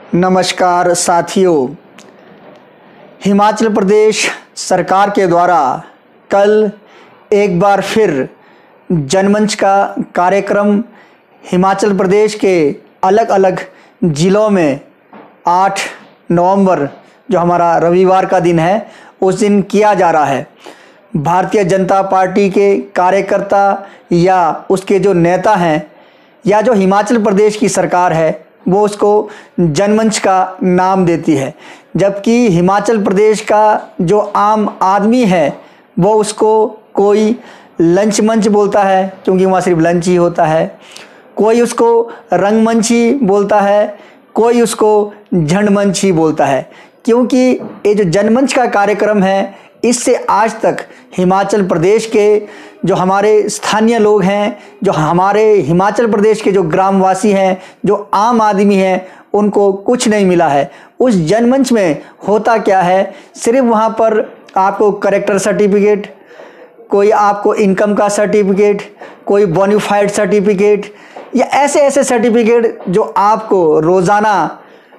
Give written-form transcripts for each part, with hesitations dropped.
नमस्कार साथियों, हिमाचल प्रदेश सरकार के द्वारा कल एक बार फिर जनमंच का कार्यक्रम हिमाचल प्रदेश के अलग अलग ज़िलों में 8 नवंबर जो हमारा रविवार का दिन है उस दिन किया जा रहा है। भारतीय जनता पार्टी के कार्यकर्ता या उसके जो नेता हैं या जो हिमाचल प्रदेश की सरकार है वो उसको जनमंच का नाम देती है, जबकि हिमाचल प्रदेश का जो आम आदमी है वो उसको कोई लंच मंच बोलता है क्योंकि वहाँ सिर्फ लंच ही होता है, कोई उसको रंगमंच ही बोलता है, कोई उसको झंड मंच ही बोलता है। क्योंकि ये जो जनमंच का कार्यक्रम है इससे आज तक हिमाचल प्रदेश के जो हमारे स्थानीय लोग हैं, जो हमारे हिमाचल प्रदेश के जो ग्रामवासी हैं, जो आम आदमी हैं, उनको कुछ नहीं मिला है। उस जनमंच में होता क्या है, सिर्फ वहाँ पर आपको कैरेक्टर सर्टिफिकेट, कोई आपको इनकम का सर्टिफिकेट, कोई बोनाफाइड सर्टिफिकेट या ऐसे सर्टिफिकेट जो आपको रोज़ाना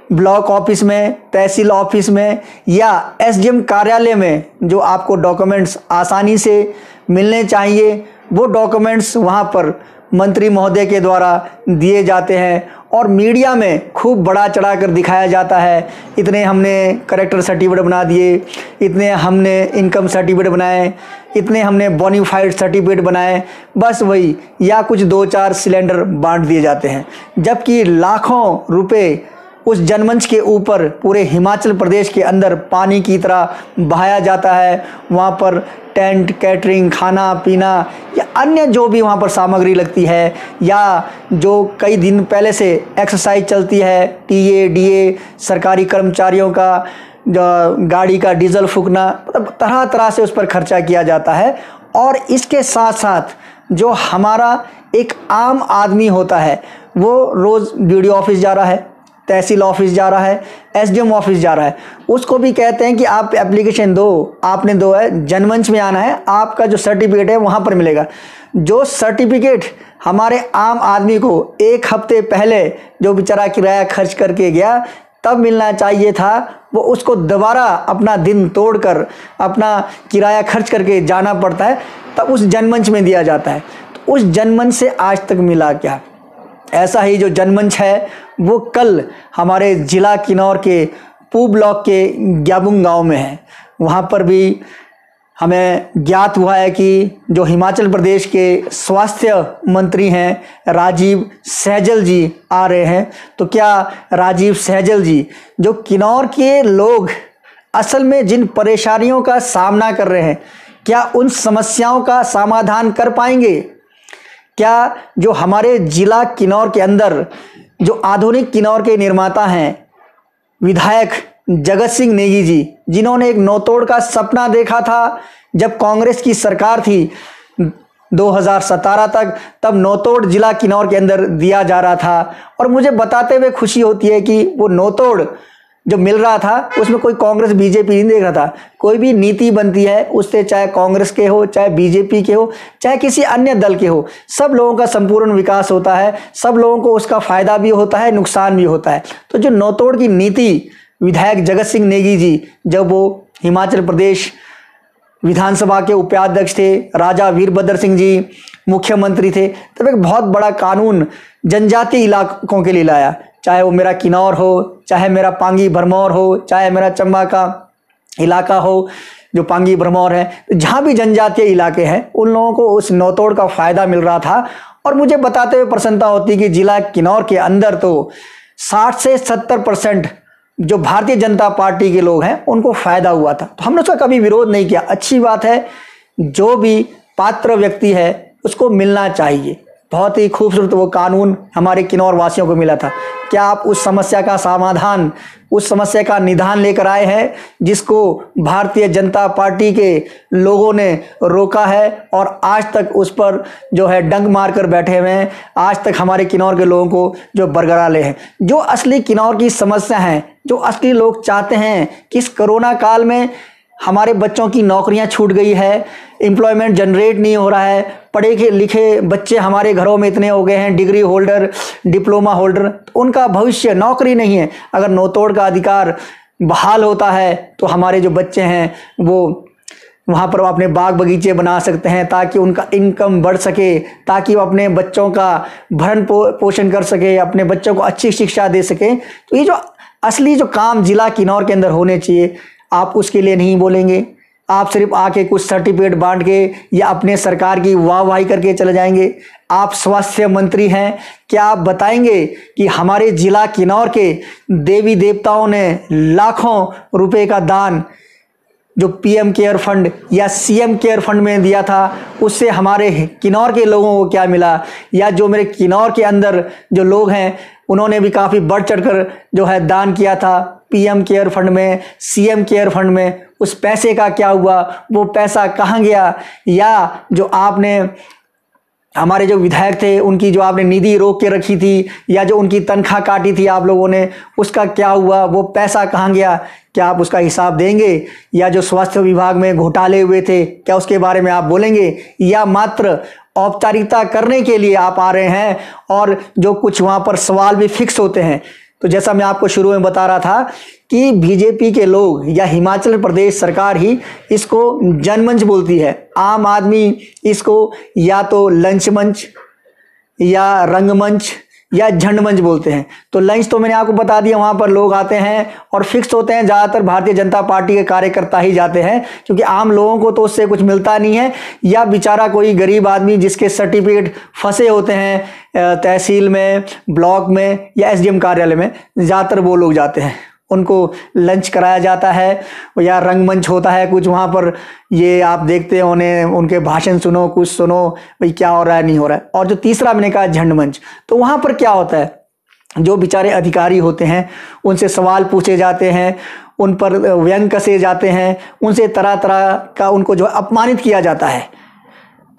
ब्लॉक ऑफिस में, तहसील ऑफिस में या एसडीएम कार्यालय में जो आपको डॉक्यूमेंट्स आसानी से मिलने चाहिए वो डॉक्यूमेंट्स वहाँ पर मंत्री महोदय के द्वारा दिए जाते हैं और मीडिया में खूब बड़ा चढ़ा कर दिखाया जाता है। इतने हमने कैरेक्टर सर्टिफिकेट बना दिए, इतने हमने इनकम सर्टिफिकेट बनाए, इतने हमने बोनाफाइड सर्टिफिकेट बनाए, बस वही, या कुछ 2-4 सिलेंडर बांट दिए जाते हैं। जबकि लाखों रुपए उस जनमंच के ऊपर पूरे हिमाचल प्रदेश के अंदर पानी की तरह बहाया जाता है। वहाँ पर टेंट, कैटरिंग, खाना पीना या अन्य जो भी वहाँ पर सामग्री लगती है या जो कई दिन पहले से एक्सरसाइज चलती है, टीए डीए, सरकारी कर्मचारियों का गाड़ी का डीजल फूकना, मतलब तरह तरह से उस पर खर्चा किया जाता है। और इसके साथ साथ जो हमारा एक आम आदमी होता है वो रोज़ बीडीओ ऑफिस जा रहा है, तहसील ऑफिस जा रहा है, एसडीएम ऑफिस जा रहा है, उसको भी कहते हैं कि आप एप्लीकेशन दो, आपने दो है, जनमंच में आना है, आपका जो सर्टिफिकेट है वहाँ पर मिलेगा। जो सर्टिफिकेट हमारे आम आदमी को एक हफ्ते पहले जो बेचारा किराया खर्च करके गया तब मिलना चाहिए था, वो उसको दोबारा अपना दिन तोड़कर अपना किराया खर्च करके जाना पड़ता है, तब उस जनमंच में दिया जाता है। तो उस जनमंच से आज तक मिला क्या? ऐसा ही जो जनमंच है वो कल हमारे ज़िला किन्नौर के पूर्व ब्लॉक के ग्याबुंग गांव में है। वहाँ पर भी हमें ज्ञात हुआ है कि जो हिमाचल प्रदेश के स्वास्थ्य मंत्री हैं राजीव सहजल जी आ रहे हैं। तो क्या राजीव सहजल जी, जो किन्नौर के लोग असल में जिन परेशानियों का सामना कर रहे हैं, क्या उन समस्याओं का समाधान कर पाएंगे? क्या जो हमारे ज़िला किन्नौर के अंदर जो आधुनिक किन्नौर के निर्माता हैं विधायक जगत सिंह नेगी जी, जिन्होंने एक नौतोड़ का सपना देखा था जब कांग्रेस की सरकार थी 2017 तक, तब नौतोड़ ज़िला किन्नौर के अंदर दिया जा रहा था। और मुझे बताते हुए खुशी होती है कि वो नौतोड़ जो मिल रहा था उसमें कोई कांग्रेस बीजेपी नहीं देख रहा था। कोई भी नीति बनती है उससे, चाहे कांग्रेस के हो, चाहे बीजेपी के हो, चाहे किसी अन्य दल के हो, सब लोगों का संपूर्ण विकास होता है, सब लोगों को उसका फ़ायदा भी होता है, नुकसान भी होता है। तो जो नौतोड़ की नीति विधायक जगत सिंह नेगी जी जब वो हिमाचल प्रदेश विधानसभा के उपाध्यक्ष थे, राजा वीरभद्र सिंह जी मुख्यमंत्री थे, तब एक बहुत बड़ा कानून जनजातीय इलाकों के लिए लाया। चाहे वो मेरा किन्नौर हो, चाहे मेरा पांगी भरमौर हो, चाहे मेरा चंबा का इलाका हो जो पांगी भरमौर है, जहाँ भी जनजातीय इलाके हैं उन लोगों को उस नौतोड़ का फ़ायदा मिल रहा था। और मुझे बताते हुए प्रसन्नता होती कि ज़िला किन्नौर के अंदर तो 60 से 70% जो भारतीय जनता पार्टी के लोग हैं उनको फ़ायदा हुआ था। तो हमने उसका कभी विरोध नहीं किया, अच्छी बात है, जो भी पात्र व्यक्ति है उसको मिलना चाहिए। बहुत ही खूबसूरत वो कानून हमारे किन्नौर वासियों को मिला था। क्या आप उस समस्या का समाधान, उस समस्या का निदान लेकर आए हैं जिसको भारतीय जनता पार्टी के लोगों ने रोका है और आज तक उस पर जो है डंक मार कर बैठे हुए हैं? आज तक हमारे किन्नौर के लोगों को जो बरगरा ले हैं, जो असली किन्नौर की समस्या है, जो असली लोग चाहते हैं कि इस कोरोना काल में हमारे बच्चों की नौकरियां छूट गई है, एम्प्लॉयमेंट जनरेट नहीं हो रहा है, पढ़े लिखे बच्चे हमारे घरों में इतने हो गए हैं, डिग्री होल्डर, डिप्लोमा होल्डर, तो उनका भविष्य नौकरी नहीं है। अगर नौतोड़ का अधिकार बहाल होता है तो हमारे जो बच्चे हैं वो वहाँ पर अपने बाग बगीचे बना सकते हैं, ताकि उनका इनकम बढ़ सके, ताकि वो अपने बच्चों का भरण पोषण कर सके, अपने बच्चों को अच्छी शिक्षा दे सके। तो ये जो असली जो काम जिला किन्नौर के अंदर होने चाहिए, आप उसके लिए नहीं बोलेंगे। आप सिर्फ आके कुछ सर्टिफिकेट बांट के या अपने सरकार की वाहवाही करके चले जाएंगे। आप स्वास्थ्य मंत्री हैं, क्या आप बताएंगे कि हमारे जिला किन्नौर के देवी देवताओं ने लाखों रुपए का दान जो पीएम केयर फंड या सीएम केयर फंड में दिया था, उससे हमारे किन्नौर के लोगों को क्या मिला? या जो मेरे किन्नौर के अंदर जो लोग हैं उन्होंने भी काफ़ी बढ़ चढ़कर जो है दान किया था पीएम केयर फंड में, सीएम केयर फंड में, उस पैसे का क्या हुआ? वो पैसा कहाँ गया? या जो आपने हमारे जो विधायक थे उनकी जो आपने निधि रोक के रखी थी, या जो उनकी तनख्वाह काटी थी आप लोगों ने, उसका क्या हुआ? वो पैसा कहाँ गया? क्या आप उसका हिसाब देंगे? या जो स्वास्थ्य विभाग में घोटाले हुए थे, क्या उसके बारे में आप बोलेंगे? या मात्र औपचारिकता करने के लिए आप आ रहे हैं और जो कुछ वहाँ पर सवाल भी फिक्स होते हैं? तो जैसा मैं आपको शुरू में बता रहा था कि बीजेपी के लोग या हिमाचल प्रदेश सरकार ही इसको जनमंच बोलती है, आम आदमी इसको या तो लंच मंच या रंगमंच या झंड मंच बोलते हैं। तो लंच तो मैंने आपको बता दिया, वहाँ पर लोग आते हैं और फिक्स होते हैं, ज़्यादातर भारतीय जनता पार्टी के कार्यकर्ता ही जाते हैं, क्योंकि आम लोगों को तो उससे कुछ मिलता नहीं है, या बेचारा कोई गरीब आदमी जिसके सर्टिफिकेट फंसे होते हैं तहसील में, ब्लॉक में या एसडीएम कार्यालय में, ज़्यादातर वो लोग जाते हैं, उनको लंच कराया जाता है या रंगमंच होता है कुछ वहाँ पर। ये आप देखते हो, उनके भाषण सुनो, कुछ सुनो भाई क्या हो रहा है नहीं हो रहा है। और जो तीसरा मैंने कहा झंड मंच, तो वहाँ पर क्या होता है, जो बेचारे अधिकारी होते हैं उनसे सवाल पूछे जाते हैं, उन पर व्यंग कसे जाते हैं, उनसे तरह तरह का उनको जो अपमानित किया जाता है।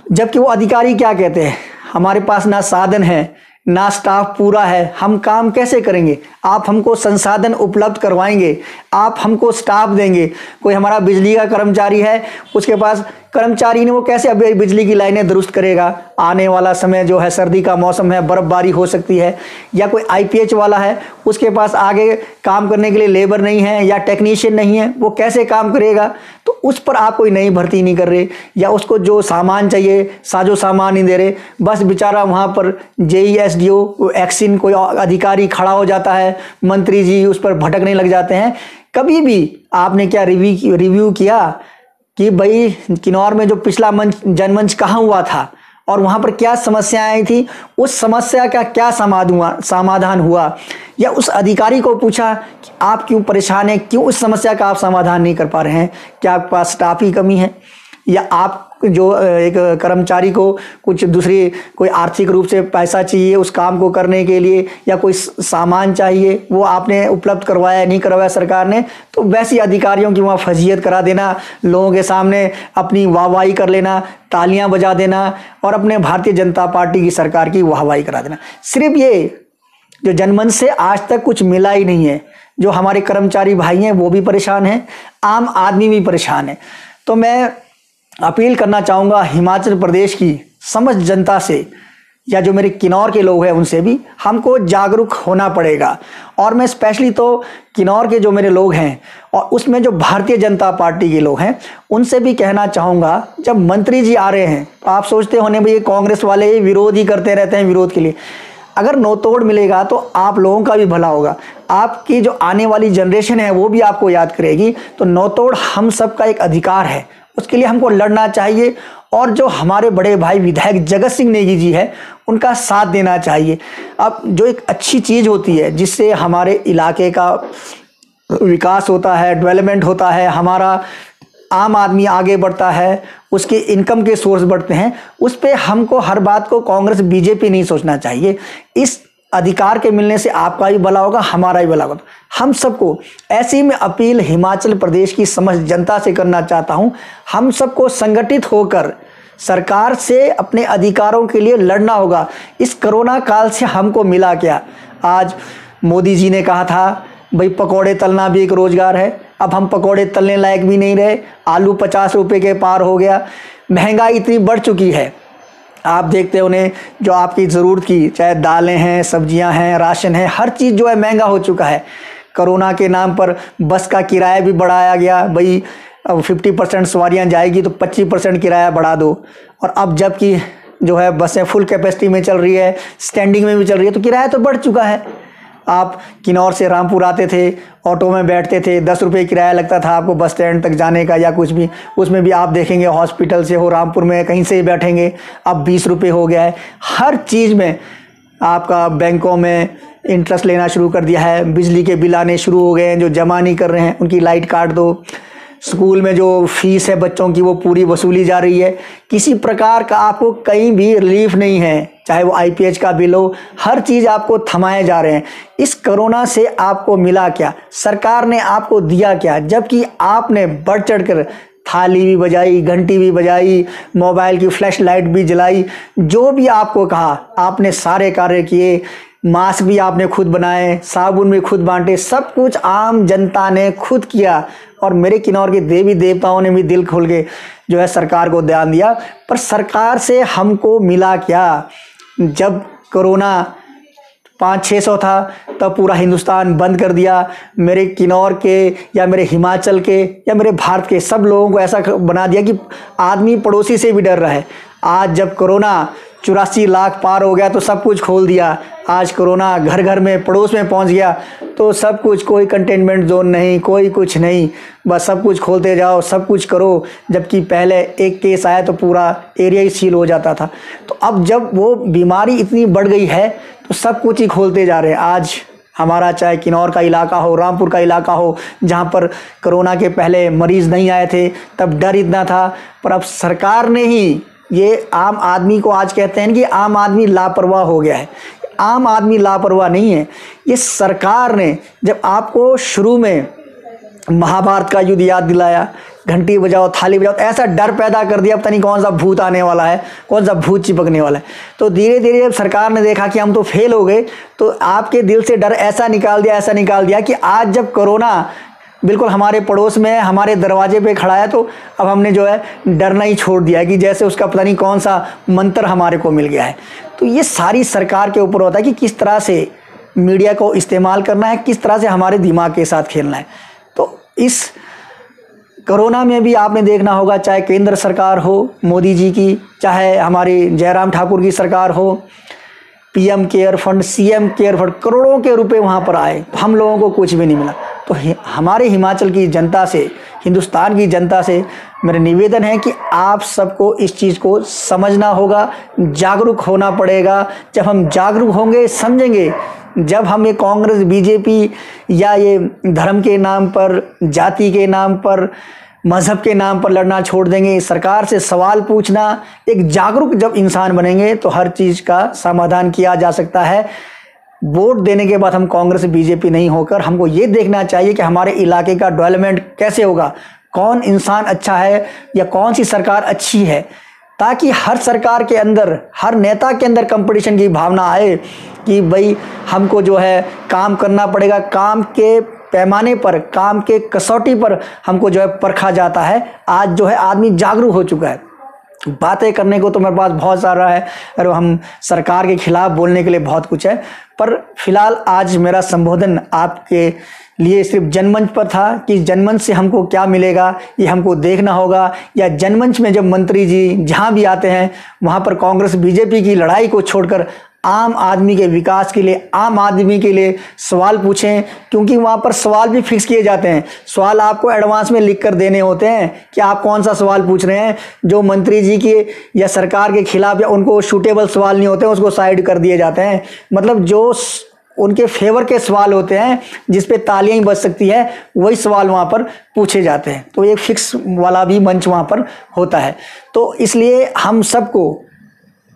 जबकि वो अधिकारी क्या कहते हैं, हमारे पास ना साधन है ना स्टाफ पूरा है, हम काम कैसे करेंगे? आप हमको संसाधन उपलब्ध करवाएंगे, आप हमको स्टाफ देंगे। कोई हमारा बिजली का कर्मचारी है, उसके पास कर्मचारी ने वो कैसे अभी बिजली की लाइनें दुरुस्त करेगा? आने वाला समय जो है, सर्दी का मौसम है, बर्फबारी हो सकती है। या कोई आईपीएच वाला है, उसके पास आगे काम करने के लिए लेबर नहीं है या टेक्नीशियन नहीं है, वो कैसे काम करेगा? तो उस पर आप कोई नई भर्ती नहीं कर रहे, या उसको जो सामान चाहिए साजो सामान नहीं दे रहे। बस बेचारा वहाँ पर जेई एसडीओ एक्सिन कोई अधिकारी खड़ा हो जाता है, मंत्री जी उस पर भटकने लग जाते हैं। कभी भी आपने क्या रिव्यू किया कि भाई किन्नौर में जो पिछला जनमंच कहाँ हुआ था और वहाँ पर क्या समस्याएं आई थी, उस समस्या का क्या समाधान हुआ? या उस अधिकारी को पूछा कि आप क्यों परेशान हैं, क्यों उस समस्या का आप समाधान नहीं कर पा रहे हैं? क्या आपके पास स्टाफ की कमी है, या आप जो एक कर्मचारी को कुछ दूसरी कोई आर्थिक रूप से पैसा चाहिए उस काम को करने के लिए, या कोई सामान चाहिए, वो आपने उपलब्ध करवाया नहीं करवाया सरकार ने? तो वैसी अधिकारियों की वहाँ फजीयत करा देना, लोगों के सामने अपनी वाहवाही कर लेना, तालियां बजा देना और अपने भारतीय जनता पार्टी की सरकार की वाहवाही करा देना। सिर्फ ये जो जनमंच से आज तक कुछ मिला ही नहीं है। जो हमारे कर्मचारी भाई हैं वो भी परेशान हैं, आम आदमी भी परेशान है। तो मैं अपील करना चाहूँगा हिमाचल प्रदेश की समस्त जनता से, या जो मेरे किन्नौर के लोग हैं उनसे भी, हमको जागरूक होना पड़ेगा। और मैं स्पेशली तो किन्नौर के जो मेरे लोग हैं और उसमें जो भारतीय जनता पार्टी के लोग हैं उनसे भी कहना चाहूँगा, जब मंत्री जी आ रहे हैं तो आप सोचते होने भाई ये कांग्रेस वाले विरोध ही करते रहते हैं, विरोध के लिए। अगर नौतोड़ मिलेगा तो आप लोगों का भी भला होगा, आपकी जो आने वाली जनरेशन है वो भी आपको याद करेगी। तो नौतोड़ हम सब का एक अधिकार है, उसके लिए हमको लड़ना चाहिए। और जो हमारे बड़े भाई विधायक जगत सिंह नेगी जी है उनका साथ देना चाहिए। अब जो एक अच्छी चीज़ होती है जिससे हमारे इलाके का विकास होता है, डेवलपमेंट होता है, हमारा आम आदमी आगे बढ़ता है, उसके इनकम के सोर्स बढ़ते हैं, उस पर हमको हर बात को कांग्रेस बीजेपी नहीं सोचना चाहिए। इस अधिकार के मिलने से आपका भी भला होगा, हमारा भी भला होगा। हम सबको ऐसी में अपील हिमाचल प्रदेश की समस्त जनता से करना चाहता हूं, हम सबको संगठित होकर सरकार से अपने अधिकारों के लिए लड़ना होगा। इस कोरोना काल से हमको मिला क्या? आज मोदी जी ने कहा था भाई पकौड़े तलना भी एक रोजगार है, अब हम पकौड़े तलने लायक भी नहीं रहे, आलू 50 रुपये के पार हो गया, महंगाई इतनी बढ़ चुकी है। आप देखते उन्हें जो आपकी ज़रूरत की, चाहे दालें हैं, सब्जियां हैं, राशन है, हर चीज़ जो है महंगा हो चुका है। कोरोना के नाम पर बस का किराया भी बढ़ाया गया, भाई अब 50% सवारियाँ जाएगी तो 25% किराया बढ़ा दो। और अब जबकि जो है बसें फुल कैपेसिटी में चल रही है, स्टैंडिंग में भी चल रही है, तो किराया तो बढ़ चुका है। आप किन्नौर से रामपुर आते थे, ऑटो में बैठते थे, 10 रुपये किराया लगता था आपको बस स्टैंड तक जाने का या कुछ भी। उसमें भी आप देखेंगे हॉस्पिटल से हो रामपुर में कहीं से ही बैठेंगे, अब 20 रुपये हो गया है। हर चीज़ में आपका बैंकों में इंटरेस्ट लेना शुरू कर दिया है, बिजली के बिल आने शुरू हो गए हैं, जो जमा नहीं कर रहे हैं उनकी लाइट काट दो। स्कूल में जो फीस है बच्चों की वो पूरी वसूली जा रही है। किसी प्रकार का आपको कहीं भी रिलीफ नहीं है, चाहे वो IPH का बिल हो, हर चीज़ आपको थमाए जा रहे हैं। इस कोरोना से आपको मिला क्या, सरकार ने आपको दिया क्या, जबकि आपने बढ़ चढ़ कर थाली भी बजाई, घंटी भी बजाई, मोबाइल की फ्लैश लाइट भी जलाई, जो भी आपको कहा आपने सारे कार्य किए। मास्क भी आपने खुद बनाए, साबुन भी खुद बांटे, सब कुछ आम जनता ने खुद किया। और मेरे किन्नौर के देवी देवताओं ने भी दिल खोल के जो है सरकार को ध्यान दिया। पर सरकार से हमको मिला क्या? जब कोरोना 500-600 था तब पूरा हिंदुस्तान बंद कर दिया। मेरे किन्नौर के या मेरे हिमाचल के या मेरे भारत के सब लोगों को ऐसा बना दिया कि आदमी पड़ोसी से भी डर रहा है। आज जब कोरोना 84 लाख पार हो गया तो सब कुछ खोल दिया। आज कोरोना घर घर में, पड़ोस में पहुंच गया तो सब कुछ, कोई कंटेनमेंट जोन नहीं, कोई कुछ नहीं, बस सब कुछ खोलते जाओ, सब कुछ करो। जबकि पहले एक केस आया तो पूरा एरिया ही सील हो जाता था। तो अब जब वो बीमारी इतनी बढ़ गई है तो सब कुछ ही खोलते जा रहे हैं। आज हमारा चाहे किन्नौर का इलाका हो, रामपुर का इलाका हो, जहाँ पर कोरोना के पहले मरीज़ नहीं आए थे, तब डर इतना था। पर अब सरकार ने ही ये आम आदमी को, आज कहते हैं कि आम आदमी लापरवाह हो गया है। आम आदमी लापरवाह नहीं है, ये सरकार ने जब आपको शुरू में महाभारत का युद्ध याद दिलाया, घंटी बजाओ, थाली बजाओ, ऐसा डर पैदा कर दिया, पता नहीं कौन सा भूत आने वाला है, कौन सा भूत चिपकने वाला है। तो धीरे धीरे जब सरकार ने देखा कि हम तो फेल हो गए, तो आपके दिल से डर ऐसा निकाल दिया कि आज जब कोरोना बिल्कुल हमारे पड़ोस में है, हमारे दरवाजे पे खड़ा है, तो अब हमने जो है डरना ही छोड़ दिया कि जैसे उसका पता नहीं कौन सा मंत्र हमारे को मिल गया है। तो ये सारी सरकार के ऊपर होता है कि किस तरह से मीडिया को इस्तेमाल करना है, किस तरह से हमारे दिमाग के साथ खेलना है। तो इस कोरोना में भी आपने देखना होगा, चाहे केंद्र सरकार हो मोदी जी की, चाहे हमारी जयराम ठाकुर की सरकार हो, PM care fund, CM care fund, करोड़ों के रुपए वहाँ पर आए, हम लोगों को कुछ भी नहीं मिला। तो हमारे हिमाचल की जनता से, हिंदुस्तान की जनता से मेरा निवेदन है कि आप सबको इस चीज़ को समझना होगा, जागरूक होना पड़ेगा। जब हम जागरूक होंगे, समझेंगे, जब हम ये कांग्रेस, BJP या ये धर्म के नाम पर, जाति के नाम पर, मज़हब के नाम पर लड़ना छोड़ देंगे, सरकार से सवाल पूछना, एक जागरूक जब इंसान बनेंगे तो हर चीज़ का समाधान किया जा सकता है। वोट देने के बाद हम कांग्रेस BJP नहीं होकर हमको ये देखना चाहिए कि हमारे इलाके का डेवलपमेंट कैसे होगा, कौन इंसान अच्छा है या कौन सी सरकार अच्छी है, ताकि हर सरकार के अंदर, हर नेता के अंदर कंपटीशन की भावना आए कि भाई हमको जो है काम करना पड़ेगा, काम के पैमाने पर, काम के कसौटी पर हमको जो है परखा जाता है। आज जो है आदमी जागरूक हो चुका है। बातें करने को तो मेरे पास बहुत सारा है और हम सरकार के खिलाफ बोलने के लिए बहुत कुछ है, पर फिलहाल आज मेरा संबोधन आपके लिए सिर्फ जनमंच पर था कि जनमंच से हमको क्या मिलेगा ये हमको देखना होगा। या जनमंच में जब मंत्री जी जहाँ भी आते हैं वहाँ पर कांग्रेस BJP की लड़ाई को छोड़कर आम आदमी के विकास के लिए, आम आदमी के लिए सवाल पूछें, क्योंकि वहाँ पर सवाल भी फिक्स किए जाते हैं। सवाल आपको एडवांस में लिख कर देने होते हैं कि आप कौन सा सवाल पूछ रहे हैं। जो मंत्री जी के या सरकार के खिलाफ या उनको सूटेबल सवाल नहीं होते हैं, उसको साइड कर दिए जाते हैं। मतलब जो उनके फेवर के सवाल होते हैं, जिस पे तालियां ही बज सकती है, वही सवाल वहाँ पर पूछे जाते हैं। तो एक फिक्स वाला भी मंच वहाँ पर होता है। तो इसलिए हम सबको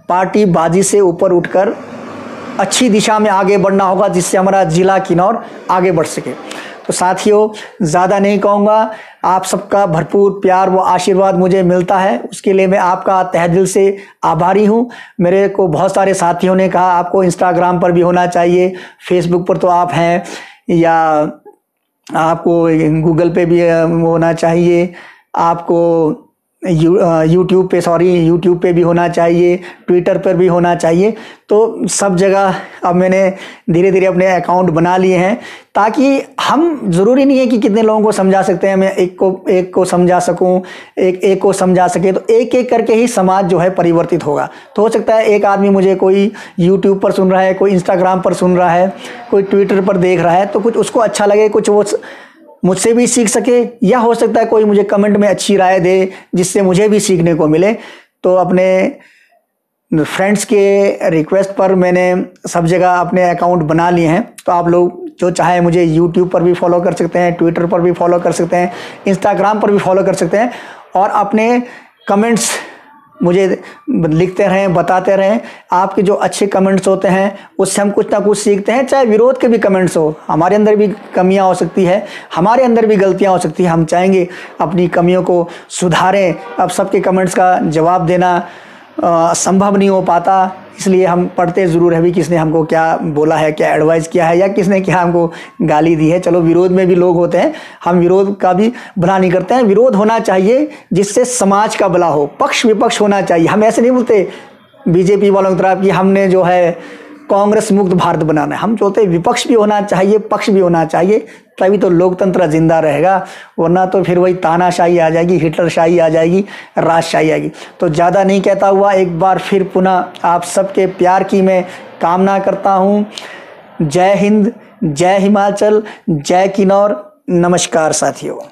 पार्टी बाजी से ऊपर उठकर अच्छी दिशा में आगे बढ़ना होगा, जिससे हमारा ज़िला किन्नौर आगे बढ़ सके। तो साथियों, ज़्यादा नहीं कहूँगा, आप सबका भरपूर प्यार व आशीर्वाद मुझे मिलता है, उसके लिए मैं आपका तहे दिल से आभारी हूँ। मेरे को बहुत सारे साथियों ने कहा आपको इंस्टाग्राम पर भी होना चाहिए, फेसबुक पर तो आप हैं, या आपको गूगल पे भी होना चाहिए, आपको यूट्यूब पे भी होना चाहिए, ट्विटर पर भी होना चाहिए। तो सब जगह अब मैंने धीरे धीरे अपने अकाउंट बना लिए हैं, ताकि हम ज़रूरी नहीं है कि कितने लोगों को समझा सकते हैं, मैं एक को समझा सकूं, एक को समझा सके, तो एक एक करके ही समाज जो है परिवर्तित होगा। तो हो सकता है एक आदमी मुझे कोई यूट्यूब पर सुन रहा है, कोई इंस्टाग्राम पर सुन रहा है, कोई ट्विटर पर देख रहा है, तो कुछ उसको अच्छा लगे, कुछ वो मुझसे भी सीख सके, या हो सकता है कोई मुझे कमेंट में अच्छी राय दे जिससे मुझे भी सीखने को मिले। तो अपने फ्रेंड्स के रिक्वेस्ट पर मैंने सब जगह अपने अकाउंट बना लिए हैं। तो आप लोग जो चाहे मुझे यूट्यूब पर भी फॉलो कर सकते हैं, ट्विटर पर भी फॉलो कर सकते हैं, इंस्टाग्राम पर भी फॉलो कर सकते हैं, और अपने कमेंट्स मुझे लिखते रहें, बताते रहें। आपके जो अच्छे कमेंट्स होते हैं उससे हम कुछ ना कुछ सीखते हैं, चाहे विरोध के भी कमेंट्स हो। हमारे अंदर भी कमियां हो सकती है, हमारे अंदर भी गलतियां हो सकती है, हम चाहेंगे अपनी कमियों को सुधारें। अब सबके कमेंट्स का जवाब देना संभव नहीं हो पाता, इसलिए हम पढ़ते ज़रूर है भी किसने हमको क्या बोला है, क्या एडवाइस किया है, या किसने क्या हमको गाली दी है। चलो, विरोध में भी लोग होते हैं, हम विरोध का भी भला नहीं करते हैं। विरोध होना चाहिए जिससे समाज का भला हो, पक्ष विपक्ष होना चाहिए। हम ऐसे नहीं बोलते बीजेपी वालों की तरह कि हमने जो है कांग्रेस मुक्त भारत बनाना है। हम चाहते विपक्ष भी होना चाहिए, पक्ष भी होना चाहिए, तभी तो लोकतंत्र जिंदा रहेगा, वरना तो फिर वही तानाशाही आ जाएगी, हिटलरशाही आ जाएगी, राजशाही आएगी। तो ज़्यादा नहीं कहता हुआ एक बार फिर पुनः आप सबके प्यार की मैं कामना करता हूँ। जय हिंद, जय हिमाचल, जय किन्नौर। नमस्कार साथियों।